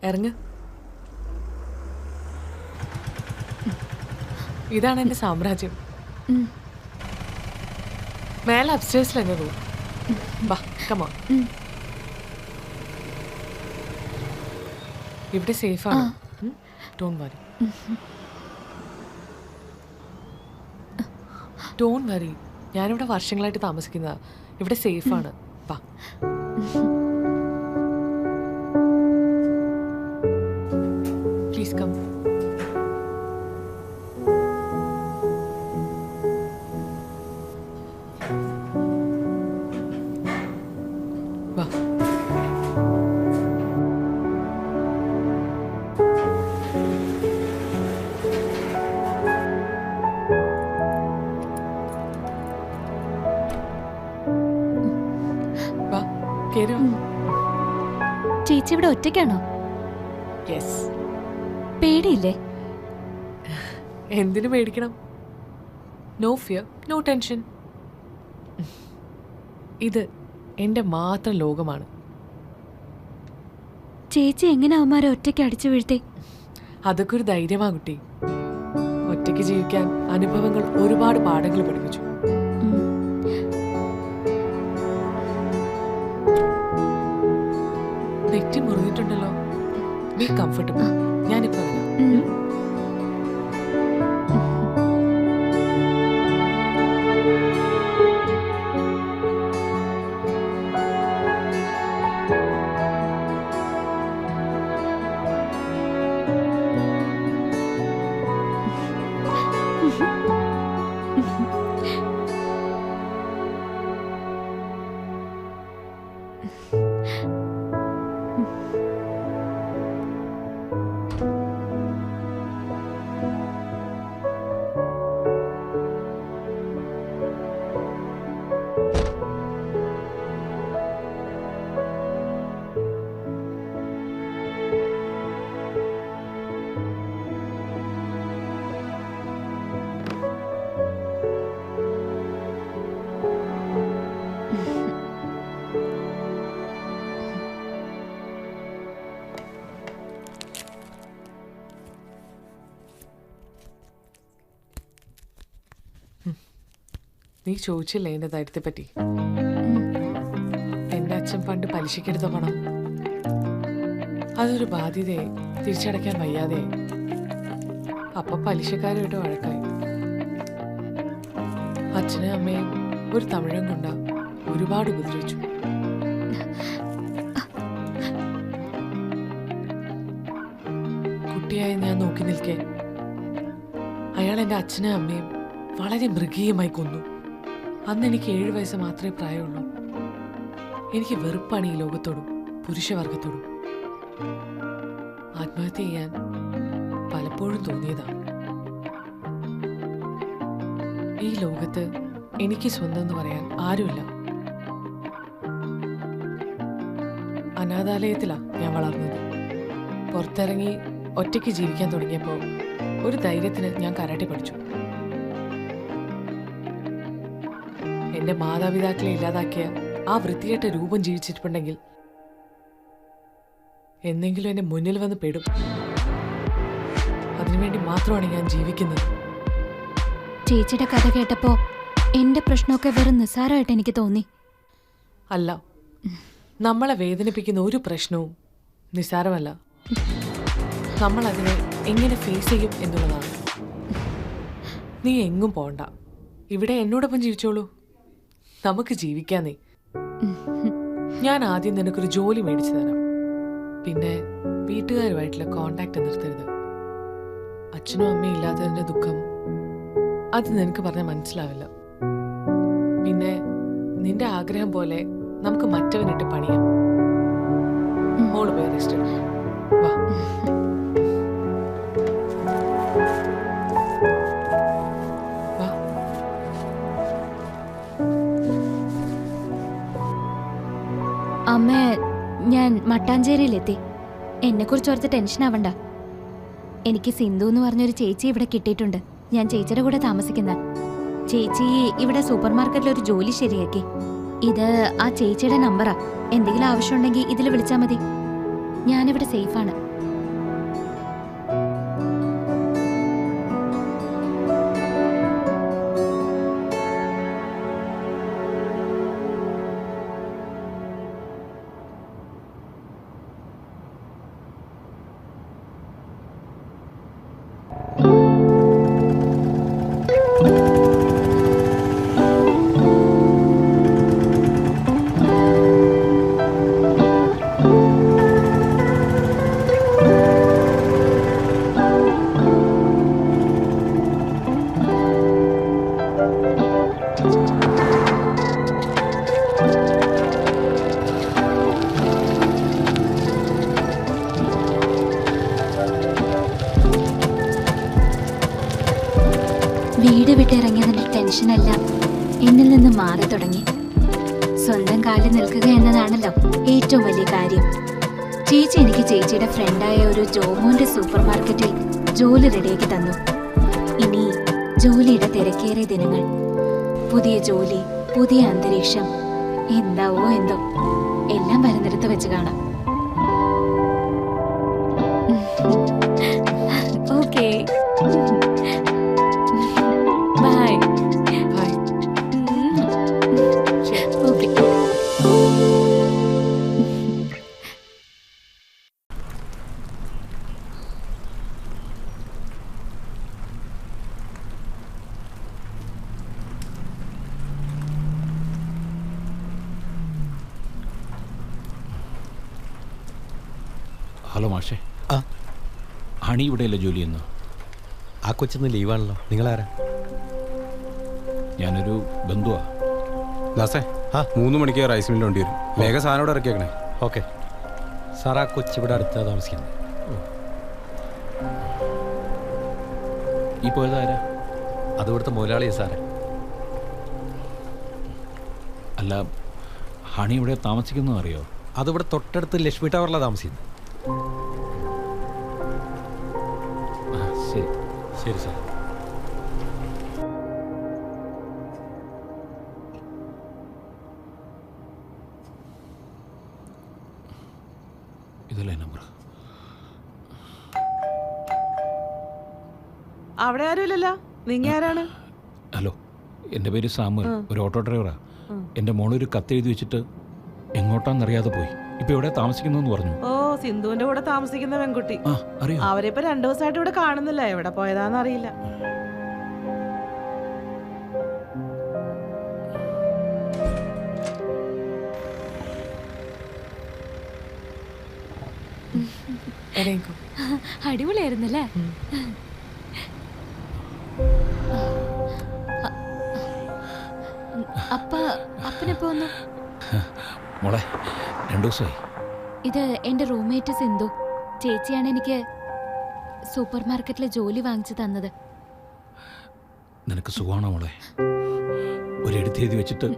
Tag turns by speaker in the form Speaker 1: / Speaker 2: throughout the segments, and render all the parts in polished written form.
Speaker 1: ഇറങ്ങ്. ഇതാണ് എൻ്റെ സാമ്രാജ്യം. മേലെ അപ്സ്റ്റേഴ്സിലങ്ങ് പോകും. വാ, come on. ഇവിടെ സേഫാണ്. Don't worry. Don't worry. ഞാനിവിടെ വർഷങ്ങളായിട്ട് താമസിക്കുന്നതാ. ഇവിടെ സേഫാണ്. വാ. Please come. വാ. വാ, കേറ്.
Speaker 2: ചേച്ചി ഇവിടെ ഒറ്റയ്ക്കാണോ?
Speaker 1: യെസ്.
Speaker 2: പേടിയില്ലേ?
Speaker 1: എന്തിനു പേടിക്കണം? No fear, no tension. ഇത് എൻ്റെ മാത്രം ലോകമാണ്.
Speaker 2: ചേച്ചി എങ്ങനെ അവന്മാരെ ഒറ്റയ്ക്ക് അടിച്ചു വീഴ്ത്തി?
Speaker 1: അതൊക്കെ ഒരു ധൈര്യമാ കുട്ടി. ഒറ്റയ്ക്ക് ജീവിക്കാൻ അനുഭവങ്ങൾ ഒരുപാട് പാഠങ്ങൾ പഠിപ്പിച്ചു. നെറ്റി മുറിഞ്ഞിട്ടുണ്ടല്ലോ. Be comfortable. ഞാനിപ്പോ വരാം. നീ ചോദിച്ചില്ലേ എൻ്റെ ധൈര്യത്തെ പറ്റി? എൻ്റെ അച്ഛൻ പണ്ട് പലിശക്കെടുത്ത പണം അതൊരു ബാധ്യതയെ തിരിച്ചടയ്ക്കാൻ വയ്യാതെ അപ്പൊ പലിശക്കാരുമായിട്ട് വഴക്കായി. അച്ഛനും അമ്മയും ഒരു തമിഴൻ കൊണ്ട ഒരുപാട് ഉപദ്രവിച്ചു. കുട്ടിയായി ഞാൻ നോക്കി നിൽക്കെ അയാൾ എൻ്റെ അച്ഛനും അമ്മയും വളരെ മൃഗീയമായി കൊന്നു. അന്ന് എനിക്ക് 7 വയസ്സ് മാത്രമേ പ്രായമുള്ളൂ. എനിക്ക് വെറുപ്പാണ് ഈ ലോകത്തോടും പുരുഷവർഗത്തോടും. ആത്മഹത്യ ചെയ്യാൻ പലപ്പോഴും തോന്നിയതാണ്. ഈ ലോകത്ത് എനിക്ക് സ്വന്തം എന്ന് പറയാൻ ആരുമില്ല. അനാഥാലയത്തിലാ ഞാൻ വളർന്നത്. പുറത്തിറങ്ങി ഒറ്റയ്ക്ക് ജീവിക്കാൻ തുടങ്ങിയപ്പോൾ ഒരു ധൈര്യത്തിന് ഞാൻ കരാട്ടെ പഠിച്ചു. എന്റെ മാതാപിതാക്കളെ ഇല്ലാതാക്കിയ ആ വൃത്തികെട്ട രൂപം ജീവിച്ചിട്ടുണ്ടെങ്കിൽ എന്നെങ്കിലും എന്റെ മുന്നിൽ വന്ന് പെടും. അതിനുവേണ്ടി മാത്രമാണ് ഞാൻ ജീവിക്കുന്നത്.
Speaker 2: ചേച്ചിയുടെ കഥ കേട്ടപ്പോ എന്റെ പ്രശ്നമൊക്കെ വെറും നിസ്സാരമായിട്ട് എനിക്ക് തോന്നി.
Speaker 1: അല്ല, നമ്മളെ വേദനിപ്പിക്കുന്ന ഒരു പ്രശ്നവും നിസ്സാരമല്ല. നമ്മൾ അതിനെ എങ്ങനെ ഫേസ് ചെയ്യും എന്നുള്ളതാണ്. നീ എങ്ങും പോണ്ട. ഇവിടെ എന്നോടൊപ്പം ജീവിച്ചോളൂ. നമുക്ക് ജീവിക്കാന്നേ. ഞാൻ ആദ്യം നിനക്കൊരു ജോലി മേടിച്ചു തരാം. പിന്നെ വീട്ടുകാരുമായിട്ടുള്ള കോണ്ടാക്ട് നിർത്തരുത്. അച്ഛനും അമ്മയും ഇല്ലാത്തതിന്റെ ദുഃഖം അത് നിനക്ക് പറഞ്ഞാൽ മനസ്സിലാവില്ല. പിന്നെ നിന്റെ ആഗ്രഹം പോലെ നമുക്ക് മറ്റവനിട്ട് പണിയാം. മോള് പോയി റെസ്റ്റ് എടുക്കാം. വാ.
Speaker 2: അമ്മ, ഞാൻ മട്ടാഞ്ചേരിയിലെത്തി. എന്നെക്കുറിച്ച് ഓർത്ത് ടെൻഷൻ ആവണ്ട. എനിക്ക് സിന്ധു എന്ന് പറഞ്ഞൊരു ചേച്ചി ഇവിടെ കിട്ടിയിട്ടുണ്ട്. ഞാൻ ചേച്ചിയുടെ കൂടെ താമസിക്കുന്ന. ചേച്ചി ഇവിടെ സൂപ്പർ മാർക്കറ്റിൽ ഒരു ജോലി ശരിയാക്കി. ഇത് ആ ചേച്ചിയുടെ നമ്പറാ. എന്തെങ്കിലും ആവശ്യമുണ്ടെങ്കിൽ ഇതിൽ വിളിച്ചാൽ മതി. ഞാനിവിടെ സേഫാണ്. വീട് വിട്ടിറങ്ങിയതിന്റെ ടെൻഷനെല്ലാം എന്നിൽ നിന്ന് മാറി തുടങ്ങി. സ്വന്തം കാലിൽ നിൽക്കുക എന്നതാണല്ലോ ഏറ്റവും വലിയ കാര്യം. ചേച്ചി എനിക്ക് ചേച്ചിയുടെ ഫ്രണ്ടായ ഒരു ജോമോന്റെ സൂപ്പർ മാർക്കറ്റിൽ ജോലി റെഡിയാക്കി തന്നു. ഇനി ജോലിയുടെ തിരക്കേറിയ ദിനങ്ങൾ, പുതിയ ജോലി, പുതിയ അന്തരീക്ഷം, എന്താവോ എന്തോ, എല്ലാം വരുന്നിടത്ത് വെച്ച് കാണാം. Okay, bye.
Speaker 1: Hi.
Speaker 2: Okay.
Speaker 3: Hello മാഷേ.
Speaker 4: ആ
Speaker 3: ഹണി ഇവിടെയല്ലേ ജോലി ചെയ്യുന്നു?
Speaker 4: ആ കൊച്ചിന്ന് ലീവാണല്ലോ. നിങ്ങളാരാ?
Speaker 3: ഞാനൊരു ബന്ധുവാ.
Speaker 5: ദാസേ, 3 മണിക്ക് റൈസ് മില്ലിൽ വണ്ടി വരും. വേഗം സാധനം ഇവിടെ ഇറക്കിയേക്കണേ.
Speaker 4: ഓക്കെ സാർ, ആ കൊച്ചി ഇവിടെ അടുത്താണ് താമസിക്കുന്നത്.
Speaker 3: ഈ പോയതാരാ?
Speaker 4: അത് ഇവിടുത്തെ മുതലാളിയാ സാറേ.
Speaker 3: അല്ല, ഹണി ഇവിടെ താമസിക്കുന്നു അറിയോ?
Speaker 4: അതിവിടെ തൊട്ടടുത്ത് ലക്ഷ്മി ടവറിലാണ് താമസിക്കുന്നത്.
Speaker 3: ശരി
Speaker 4: ശരി സാർ.
Speaker 3: ഇതല്ലേ നമ്പർ?
Speaker 1: അവിടെ ആരുമില്ലല്ലോ. നിങ്ങ ആരാണ്?
Speaker 3: ഹലോ, എൻ്റെ പേര് സാമുൽ, ഒരു ഓട്ടോ ഡ്രൈവറാ. എൻ്റെ മോളൊരു കത്ത് എഴുതി വെച്ചിട്ട് എങ്ങോട്ടാന്നറിയാതെ പോയി. ഇപ്പൊ എവിടെ താമസിക്കുന്നു പറഞ്ഞു.
Speaker 1: ഓ, സിന്ധുവിന്റെ കൂടെ താമസിക്കുന്ന പെൺകുട്ടി.
Speaker 3: ആ, അറിയോ?
Speaker 1: അവരിപ്പോ 2 ദിവസമായിട്ട് ഇവിടെ കാണുന്നില്ല. എവിടെ പോയതാന്ന് അറിയില്ല.
Speaker 2: അടിപൊളിയായിരുന്നല്ലേ? അപ്പനെപ്പോ വന്നു?
Speaker 3: മോളെ, 2 ദിവസമായി.
Speaker 2: ഇത് എന്റെ റൂംമേറ്റ് സിന്ധു. ചേച്ചിയാണ് എനിക്ക് സൂപ്പർ മാർക്കറ്റിലെ ജോലി വാങ്ങിച്ചു തന്നത്.
Speaker 3: നിനക്ക് സുഖമാണോ മോളെ? ഒരു എഴുത്തെഴുതി വെച്ചിട്ട്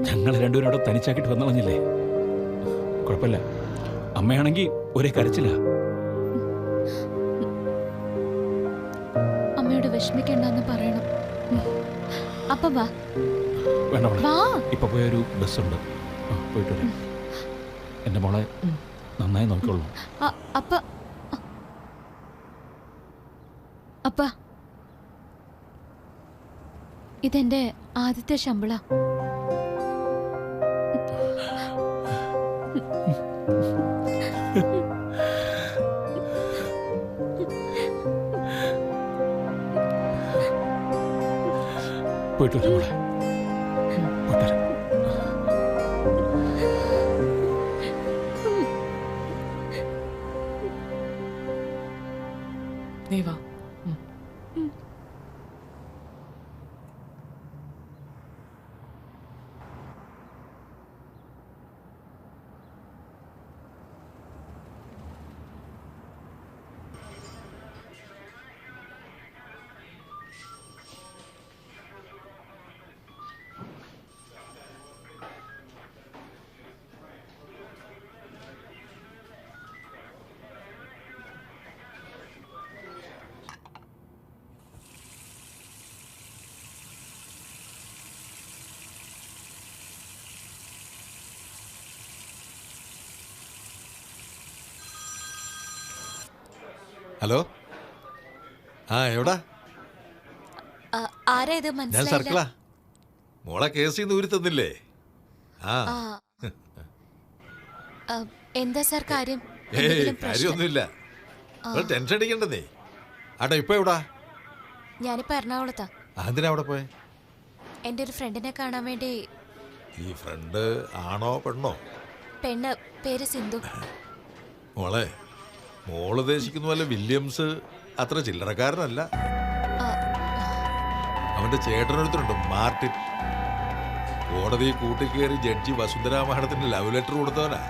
Speaker 3: ഞങ്ങൾ രണ്ടുപേരും അവിടെ തനിച്ചാക്കിയിട്ട് വന്നു പറഞ്ഞില്ലേ? കുഴപ്പമില്ല. അമ്മയാണെങ്കിൽ ഒരേ കരച്ചില്ല.
Speaker 2: അമ്മയോട് വിഷമിക്കണ്ടെന്ന് പറയണം. അപ്പ വാ.
Speaker 3: വേണ്ട മോളെ,
Speaker 2: വാ.
Speaker 3: ഇപ്പൊ പോയൊരു ബസ്സുണ്ട്, പോയിട്ട് വരാം. എൻ്റെ മോളെ നന്നായി നോക്കിക്കൊള്ളു.
Speaker 2: അപ്പ അപ്പ ഇതെന്റെ ആദ്യത്തെ ശമ്പള.
Speaker 3: പോയിട്ട് വരാം മോളെ, പോയിട്ട് വരാം.
Speaker 1: നീ വാ.
Speaker 6: ഹലോ, എവിടാ?
Speaker 2: ആരാ ഇത്?
Speaker 6: ഞാൻ സർക്കിളാ. മോളെ കേസിൽ നിന്ന് ഊരി തന്നില്ലേ?
Speaker 2: എന്താ സാർ കാര്യം?
Speaker 6: കാര്യമൊന്നുമില്ല. ടെൻഷൻ അടിക്കണ്ടെന്നേ. ആട്ടെ, ഇപ്പൊ എവിടാ?
Speaker 2: ഞാനിപ്പോ എറണാകുളത്താ.
Speaker 6: എന്തിനാ അവിടെ പോയെ?
Speaker 2: എന്റെ ഒരു ഫ്രണ്ടിനെ കാണാൻ വേണ്ടി.
Speaker 6: ഈ ഫ്രണ്ട് ആണോ പെണ്ണോ?
Speaker 2: പെണ്ണ്, പേര് സിന്ധു.
Speaker 6: മോളെ, മോള് ഉദ്ദേശിക്കുന്ന പോലെ വില്യംസ് അത്ര ചില്ലറക്കാരനല്ല. അവന്റെ ചേട്ടനൊരുത്തരുണ്ട്, മാർട്ടിൻ. കോടതി കൂട്ടിക്കേറി ജഡ്ജി വസുന്ധരാ മഹടത്തിന് ലവ് ലെറ്റർ കൊടുത്തവനാ.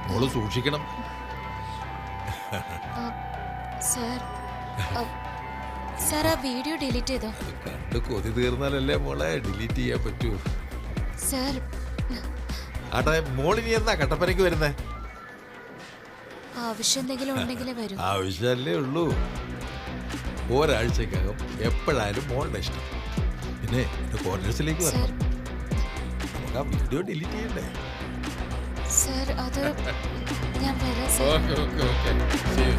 Speaker 6: മോള് സൂക്ഷിക്കണം.
Speaker 2: സർ, സാർ ആ വീഡിയോ ഡിലീറ്റ് ചെയ്തോ?
Speaker 6: അത് കണ്ട് കൊതി തീർന്നാലല്ലേ മോളെ ഡിലീറ്റ് ചെയ്യാൻ പറ്റൂ.
Speaker 2: സാർ
Speaker 6: ആട്ടെ, മോളിനി എന്നാ കട്ടപ്പനയ്ക്ക് വരുന്നേ?
Speaker 2: ആവശ്യം എന്തെങ്കിലും ഉണ്ടെങ്കിലേ വരൂ.
Speaker 6: ആവശ്യമല്ലേ ഉള്ളൂ. ഒരാഴ്ചക്കകം എപ്പോഴായാലും മോളുടെ ഇഷ്ടം. പിന്നെ ക്വാർട്ടേഴ്സിലേക്ക് വരണം. നമുക്ക് ആ വീഡിയോ ഡിലീറ്റ് ചെയ്യണ്ടേ?
Speaker 2: സാർ അത് ഞാൻ വരാം സാർ.
Speaker 6: ഓക്കെ ഓക്കെ ഓക്കെ ശരി.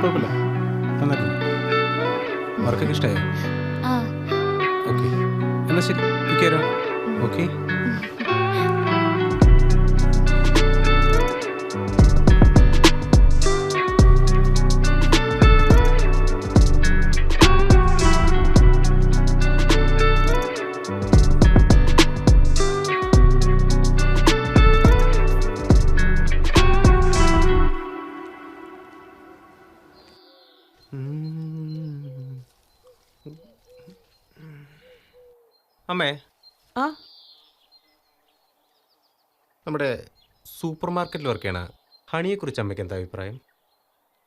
Speaker 5: കുഴപ്പമില്ല, നന്നായിട്ടുണ്ട്. വർക്കൊക്കെ ഇഷ്ടമായോ?
Speaker 2: ആ
Speaker 5: ഓക്കെ, എന്നാൽ ശരി, ഇരിക്കാരോ? ഓക്കെ. അമ്മേ,
Speaker 7: ആ
Speaker 5: നമ്മുടെ സൂപ്പർ മാർക്കറ്റിൽ വർക്ക് ചെയ്യണ ഹണിയെക്കുറിച്ച് അമ്മയ്ക്ക് എന്താ അഭിപ്രായം?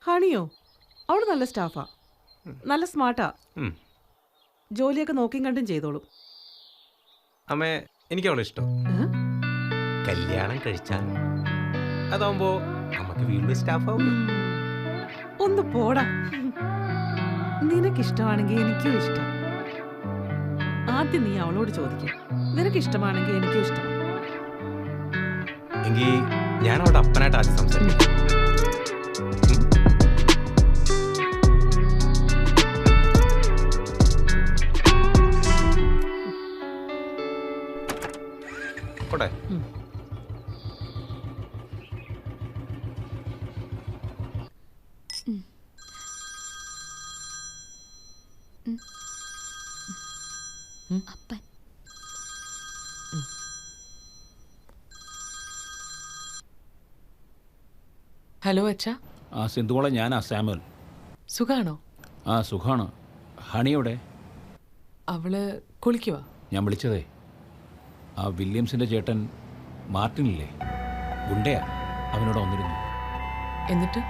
Speaker 7: ഹണിയോ? അവള് നല്ല സ്റ്റാഫാ, നല്ല സ്മാർട്ടാ.
Speaker 5: ഉം.
Speaker 7: ജോലിയൊക്കെ നോക്കിയും കണ്ടും ചെയ്തോളും.
Speaker 5: അമ്മേ, എനിക്ക് അവളെ ഇഷ്ടം.
Speaker 7: ഏ?
Speaker 5: കല്യാണം കഴിച്ചാൽ അതാവുമ്പോ അമ്മക്ക് വീണ്ടും സ്റ്റാഫ് ആവും.
Speaker 7: ഒന്ന് പോടാ. നിനക്കിഷ്ടമാണെങ്കിൽ എനിക്കും ഇഷ്ടം. ആദ്യം നീ അവളോട് ചോദിക്കും, നിനക്കിഷ്ടമാണെങ്കിൽ എനിക്കും ഇഷ്ടം.
Speaker 5: എങ്കിൽ ഞാൻ അവളുടെ അപ്പനായിട്ട് ആദ്യം സംസാരിക്കും. പോട്ടെ.
Speaker 2: അപ്പൻ
Speaker 1: ഹലോ അച്ഛാ.
Speaker 3: ആ സിന്ധുവോളെ, ഞാനാ സാമുവൽ.
Speaker 1: സുഖാണോ?
Speaker 3: ആ സുഖാണ്. ഹണിയോടെ?
Speaker 1: അവള് കുളിക്കുക.
Speaker 3: ഞാൻ വിളിച്ചതേ, ആ വില്യംസിൻ്റെ ചേട്ടൻ മാർട്ടിനില്ലേ, ഗുണ്ടയാ, അവനോട് വന്നിരുന്നു.
Speaker 1: എന്നിട്ട്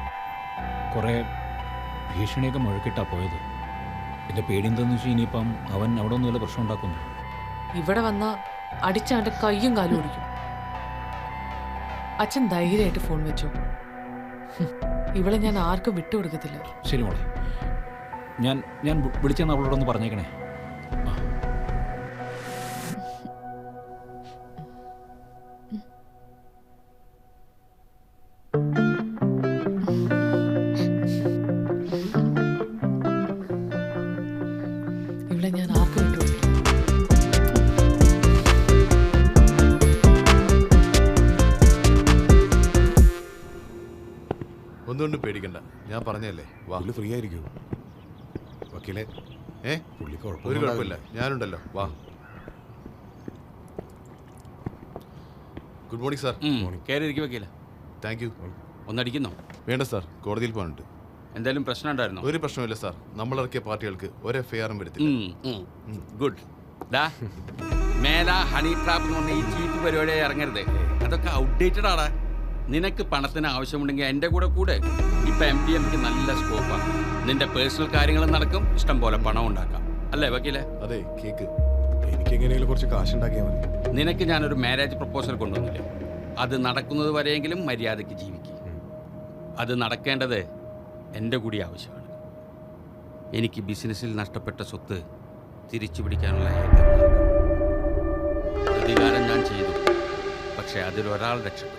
Speaker 3: കുറേ ഭീഷണിയൊക്കെ മുഴക്കിട്ടാ പോയത്. എൻ്റെ പേടിയെന്താന്ന് വെച്ചാൽ ഇനിയിപ്പം അവൻ അവിടെ ഒന്നും വല്ല പ്രശ്നം ഉണ്ടാക്കുന്നു.
Speaker 1: ഇവിടെ വന്ന അടിച്ച അവൻ്റെ കയ്യും കാലും ഓടിക്കും. അച്ഛൻ ധൈര്യമായിട്ട് ഫോൺ വെച്ചോ. ഇവളെ ഞാൻ ആർക്കും വിട്ടുകൊടുക്കത്തില്ല.
Speaker 3: ശരി മോളെ, ഞാൻ വിളിച്ചെന്ന് അവളോടൊന്ന് പറഞ്ഞേക്കണേ. ആ
Speaker 1: ഇവിടെ ഞാൻ ആർക്കും വിട്ടുകൊടുക്കില്ല.
Speaker 8: ഒന്നുകൊണ്ടും പേടിക്കണ്ട, ഞാൻ പറഞ്ഞല്ലേ. വാ, ഫ്രീ ആയിരിക്കൂ വക്കീലെ. പുള്ളി ഒരു കുഴപ്പമില്ല, ഞാനുണ്ടല്ലോ. വാ. Good morning sir.
Speaker 9: കയറിയിരിക്കും വക്കീല.
Speaker 8: Thank you.
Speaker 9: ഒന്നടിക്കുന്നോ?
Speaker 8: വേണ്ട സാർ, കോടതിയിൽ പോകാനുണ്ട്.
Speaker 9: എന്തായാലും പ്രശ്നം ഉണ്ടായിരുന്നോ?
Speaker 8: ഒരു പ്രശ്നമില്ല സാർ, നമ്മളിറക്കിയ പാർട്ടികൾക്ക് ഒരു FIR വരുത്തില്ല.
Speaker 9: ഗുഡ്. ദാ മേല ഹണി ട്രാപ്പ് എന്ന് പറഞ്ഞ ഈ ചീപ്പ് പരിപാടി ഇറങ്ങരുത്. അതൊക്കെ ഔട്ട്ഡേറ്റഡ് ആടാ. നിനക്ക് പണത്തിന് ആവശ്യമുണ്ടെങ്കിൽ എൻ്റെ കൂടെ ഇപ്പം MDMക്ക് നല്ല സ്കോപ്പാണ്. നിന്റെ പേഴ്സണൽ കാര്യങ്ങൾ നടക്കും, ഇഷ്ടം പോലെ പണം ഉണ്ടാക്കാം. അല്ലേ വക്കീലെ?
Speaker 8: അതെ കേക്ക്, എനിക്ക് എങ്ങനെയെങ്കിലും കുറച്ച് കാശുണ്ടാക്കിയാൽ മതി.
Speaker 9: നിനക്ക് ഞാനൊരു മാരേജ് പ്രപ്പോസൽ കൊണ്ടുവന്നില്ലേ, അത് നടക്കുന്നത് വരെയെങ്കിലും മര്യാദയ്ക്ക് ജീവിക്കും. അത് നടക്കേണ്ടത് എൻ്റെ കൂടി ആവശ്യമാണ്. എനിക്ക് ബിസിനസ്സിൽ നഷ്ടപ്പെട്ട സ്വത്ത് തിരിച്ചു പിടിക്കാനുള്ള ഏക മാർഗം. പ്രതികാരം ഞാൻ ചെയ്തു, പക്ഷെ അതിലൊരാൾ രക്ഷപ്പെട്ടു.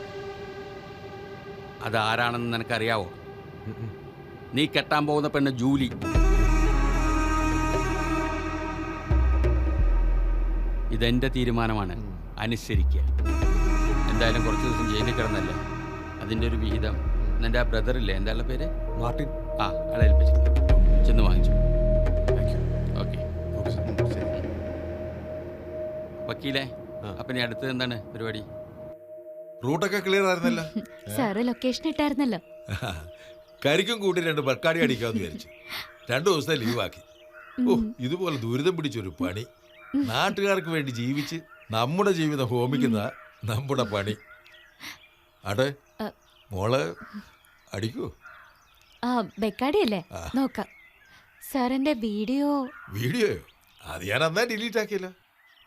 Speaker 9: അതാരാണെന്ന് നിനക്കറിയാവോ? നീ കെട്ടാൻ പോകുന്ന പെണ്ണ് ജൂലി. ഇതെന്റെ തീരുമാനമാണ്, അനുസരിക്കുക. എന്തായാലും കുറച്ച് ദിവസം ജയിലിൽ കിടന്നല്ലേ, അതിൻ്റെ ഒരു വിഹിതം എൻ്റെ ആ ബ്രദറില്ലേ, എന്താ പേര്?
Speaker 8: മാർട്ടിൻ.
Speaker 9: ആ, അയാളെ ഏൽപ്പിച്ചിട്ടുണ്ട്. ചെന്ന് വാങ്ങിച്ചു. ഓക്കെ വക്കീലേ, അപ്പം ഇനി അടുത്തത് എന്താണ് പരിപാടി?
Speaker 6: റൂട്ടൊക്കെ ക്ലിയർ ആയിരുന്നല്ല?
Speaker 2: സാറ് ലൊക്കേഷൻ ഇട്ടായിരുന്നല്ലോ.
Speaker 6: കരിക്കും കൂട്ടി 2 ബർക്കാടി അടിക്കാമെന്ന് വിചാരിച്ചു. 2 ദിവസത്തെ ലീവാക്കി. ഓ, ഇതുപോലെ ദുരിതം പിടിച്ചൊരു പണി. നാട്ടുകാർക്ക് വേണ്ടി ജീവിച്ച് നമ്മുടെ ജീവിതം ഹോമിക്കുന്ന നമ്മുടെ പണി. അടെ മോള് അടിക്കൂ.
Speaker 2: ആ ബെക്കാടിയല്ലേ, നോക്കാം. സാറിന്റെ
Speaker 6: വീഡിയോയോ? അത് ഞാൻ അന്നാ ഡിലീറ്റ് ആക്കിയല്ലോ.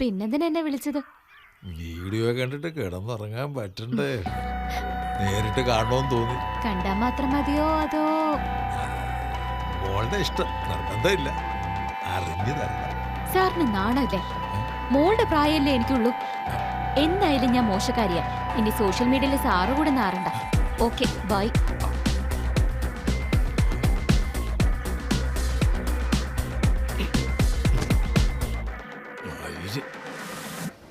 Speaker 2: പിന്നെന്തിനാ എന്നെ വിളിച്ചത്?
Speaker 6: വീഡിയോ കണ്ടിട്ട് കിടന്നുറങ്ങാൻ പറ്റണ്ടേ, നേരിട്ട് കാണണമെന്ന് തോന്നി.
Speaker 2: കണ്ടാ മാത്രം മതിയോ അതോ?
Speaker 6: മോളുടെ ഇഷ്ടം, നിർബന്ധമില്ല. അറിഞ്ഞു തരണം.
Speaker 2: സാറിന് നാണല്ലേ? മോളുടെ പ്രായമല്ലേ എനിക്കുള്ളൂ. എന്തായാലും ഞാൻ മോശക്കാരിയാ. ഇനി സോഷ്യൽ മീഡിയയിൽ സാറ് കൂടെ നാറണ്ട. Okay bye.